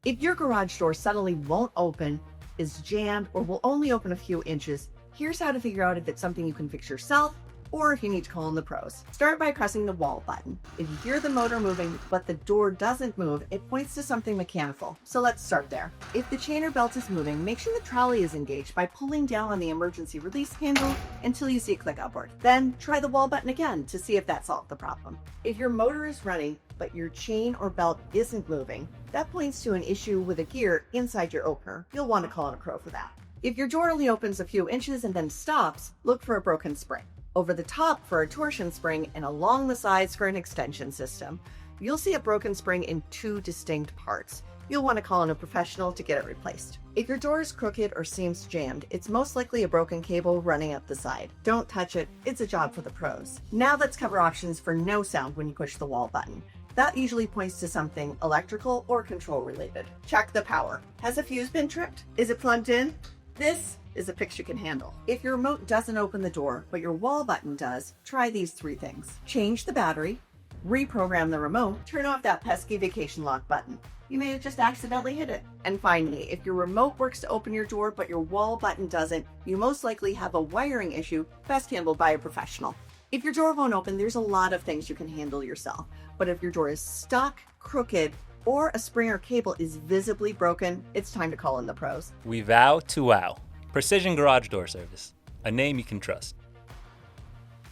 If your garage door suddenly won't open, is jammed, or will only open a few inches, here's how to figure out if it's something you can fix yourself or if you need to call in the pros. Start by pressing the wall button. If you hear the motor moving but the door doesn't move, it points to something mechanical. So let's start there. If the chain or belt is moving, make sure the trolley is engaged by pulling down on the emergency release handle until you see it click upward. Then try the wall button again to see if that solved the problem. If your motor is running but your chain or belt isn't moving, that points to an issue with a gear inside your opener. You'll want to call in a pro for that. If your door only opens a few inches and then stops, look for a broken spring. Over the top for a torsion spring, and along the sides for an extension system. You'll see a broken spring in two distinct parts. You'll want to call in a professional to get it replaced. If your door is crooked or seems jammed, it's most likely a broken cable running up the side. Don't touch it, it's a job for the pros. Now let's cover options for no sound when you push the wall button. That usually points to something electrical or control related. Check the power. Has a fuse been tripped? Is it plugged in? This is a fix you can handle. If your remote doesn't open the door, but your wall button does, try these three things. Change the battery, reprogram the remote, turn off that pesky vacation lock button. You may have just accidentally hit it. And finally, if your remote works to open your door, but your wall button doesn't, you most likely have a wiring issue best handled by a professional. If your door won't open, there's a lot of things you can handle yourself. But if your door is stuck, crooked, or a spring or cable is visibly broken, it's time to call in the pros. We vow to wow. Precision Garage Door Service, a name you can trust.